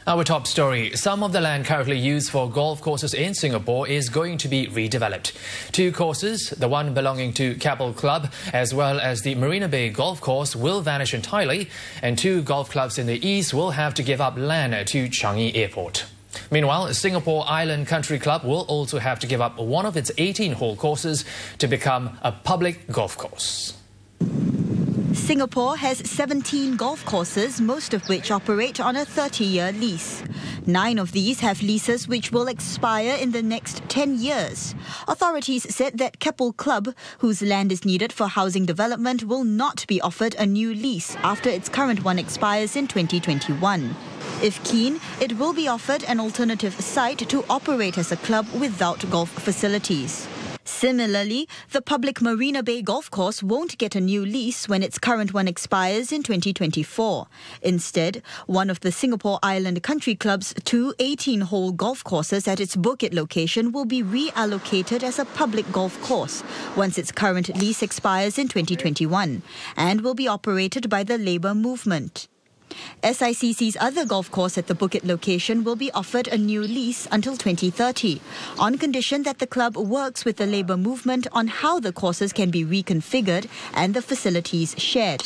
Our top story. Some of the land currently used for golf courses in Singapore is going to be redeveloped. Two courses, the one belonging to Keppel Club as well as the Marina Bay Golf Course, will vanish entirely, and two golf clubs in the east will have to give up land to Changi Airport. Meanwhile, Singapore Island Country Club will also have to give up one of its 18-hole courses to become a public golf course. Singapore has 17 golf courses, most of which operate on a 30-year lease. 9 of these have leases which will expire in the next 10 years. Authorities said that Keppel Club, whose land is needed for housing development, will not be offered a new lease after its current one expires in 2021. If keen, it will be offered an alternative site to operate as a club without golf facilities. Similarly, the public Marina Bay Golf Course won't get a new lease when its current one expires in 2024. Instead, one of the Singapore Island Country Club's two 18-hole golf courses at its Bukit location will be reallocated as a public golf course once its current lease expires in 2021 and will be operated by the Labour Movement. SICC's other golf course at the Bukit location will be offered a new lease until 2030, on condition that the club works with the Labour Movement on how the courses can be reconfigured and the facilities shared.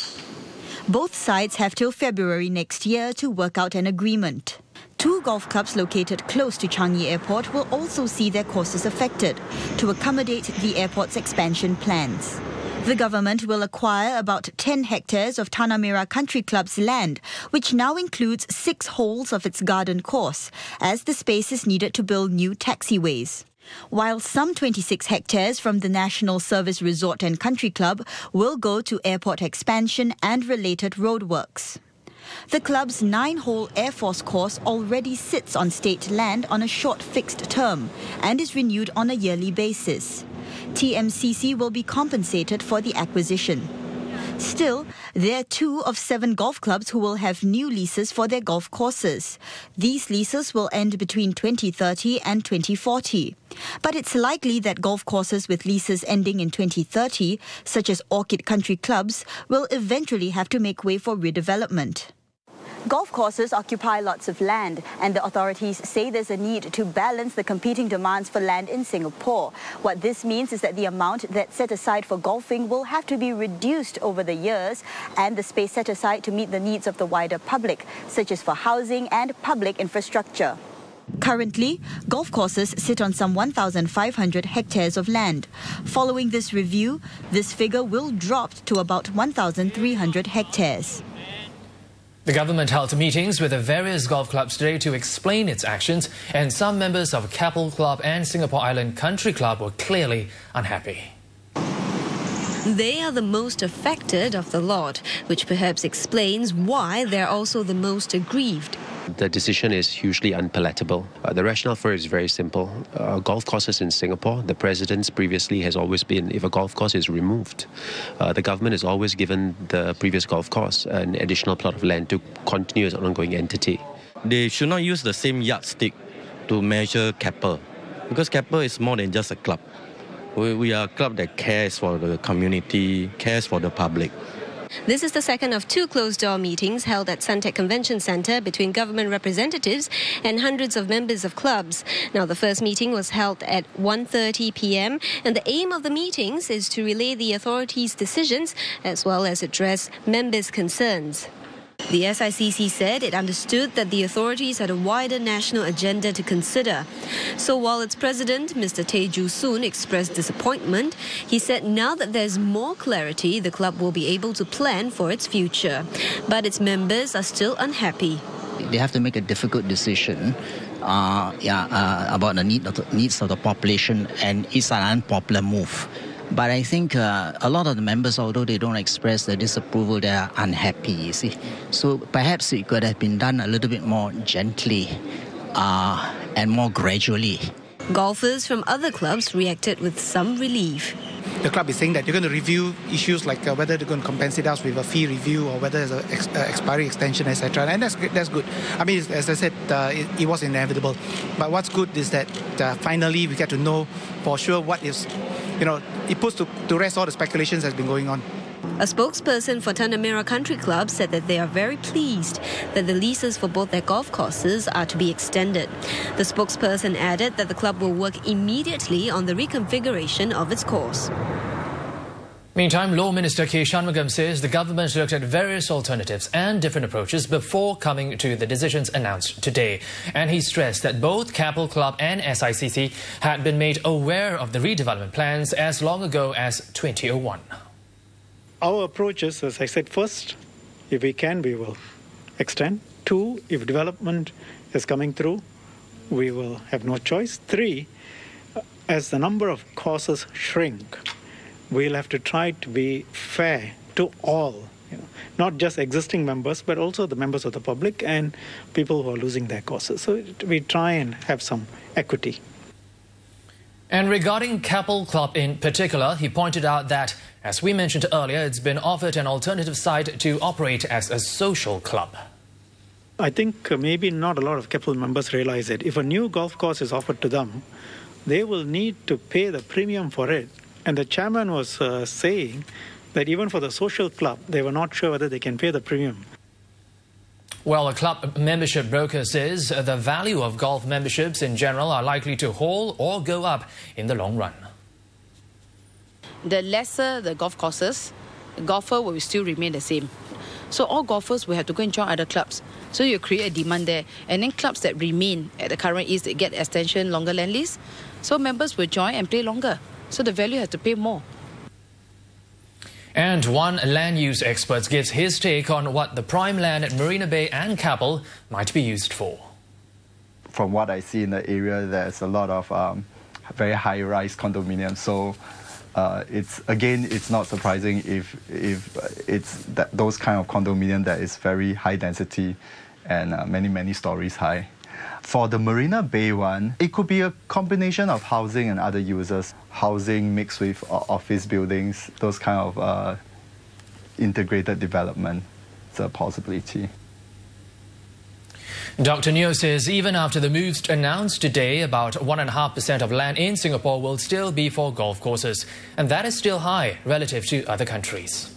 Both sides have till February next year to work out an agreement. Two golf clubs located close to Changi Airport will also see their courses affected to accommodate the airport's expansion plans. The government will acquire about 10 hectares of Tanah Merah Country Club's land, which now includes 6 holes of its garden course, as the space is needed to build new taxiways. While some 26 hectares from the National Service Resort and Country Club will go to airport expansion and related roadworks. The club's 9-hole Air Force course already sits on state land on a short fixed term and is renewed on a yearly basis. TMCC will be compensated for the acquisition. Still, there are 2 of 7 golf clubs who will have new leases for their golf courses. These leases will end between 2030 and 2040. But it's likely that golf courses with leases ending in 2030, such as Orchid Country Clubs, will eventually have to make way for redevelopment. Golf courses occupy lots of land, and the authorities say there's a need to balance the competing demands for land in Singapore. What this means is that the amount that's set aside for golfing will have to be reduced over the years, and the space set aside to meet the needs of the wider public, such as for housing and public infrastructure. Currently, golf courses sit on some 1,500 hectares of land. Following this review, this figure will drop to about 1,300 hectares. The government held meetings with the various golf clubs today to explain its actions, and some members of Keppel Club and Singapore Island Country Club were clearly unhappy. They are the most affected of the lot, which perhaps explains why they're also the most aggrieved. The decision is hugely unpalatable. The rationale for it is very simple. Golf courses in Singapore, the precedence previously has always been if a golf course is removed, the government has always given the previous golf course an additional plot of land to continue as an ongoing entity. They should not use the same yardstick to measure Keppel, because Keppel is more than just a club. We are a club that cares for the community, cares for the public. This is the second of 2 closed-door meetings held at Suntec Convention Centre between government representatives and hundreds of members of clubs. Now, the first meeting was held at 1:30 p.m. and the aim of the meetings is to relay the authorities' decisions as well as address members' concerns. The SICC said it understood that the authorities had a wider national agenda to consider. So while its president, Mr. Tay Joo Soon, expressed disappointment, he said now that there's more clarity, the club will be able to plan for its future. But its members are still unhappy. They have to make a difficult decision about the needs of the population, and it's an unpopular move. But I think a lot of the members, although they don't express their disapproval, they are unhappy, you see. So perhaps it could have been done a little bit more gently and more gradually. Golfers from other clubs reacted with some relief. The club is saying that they're going to review issues like whether they're going to compensate us with a fee review or whether there's an expiry extension, etc. And that's good. I mean, as I said, it was inevitable. But what's good is that finally we get to know for sure what is, it puts to rest all the speculations that's been going on. A spokesperson for Tanah Merah Country Club said that they are very pleased that the leases for both their golf courses are to be extended. The spokesperson added that the club will work immediately on the reconfiguration of its course. Meantime, Law Minister K. Shanmugam says the government looked at various alternatives and different approaches before coming to the decisions announced today. And he stressed that both Keppel Club and SICC had been made aware of the redevelopment plans as long ago as 2001. Our approach is, as I said, first, if we can, we will extend. 2, if development is coming through, we will have no choice. 3, as the number of courses shrink, we'll have to try to be fair to all, not just existing members, but also the members of the public and people who are losing their courses. So we try and have some equity. And regarding Keppel Club in particular, he pointed out that, as we mentioned earlier, it's been offered an alternative site to operate as a social club. I think maybe not a lot of Keppel members realize it. If a new golf course is offered to them, they will need to pay the premium for it. And the chairman was saying that even for the social club, they were not sure whether they can pay the premium. Well, a club membership broker says the value of golf memberships in general are likely to hold or go up in the long run. The lesser the golf courses, the golfer will still remain the same. So all golfers will have to go and join other clubs. So you create a demand there. And then clubs that remain at the current ease, they get extension, longer land lease. So members will join and play longer. So the value has to pay more. And one land use expert gives his take on what the prime land at Marina Bay and Keppel might be used for. From what I see in the area, there's a lot of very high-rise condominiums. So it's not surprising if it's those kind of condominium that is very high density and many stories high. For the Marina Bay one, it could be a combination of housing and other users. Housing mixed with office buildings, those kind of integrated development. It's a possibility. Dr. Neo says even after the moves announced today, about 1.5% of land in Singapore will still be for golf courses. And that is still high relative to other countries.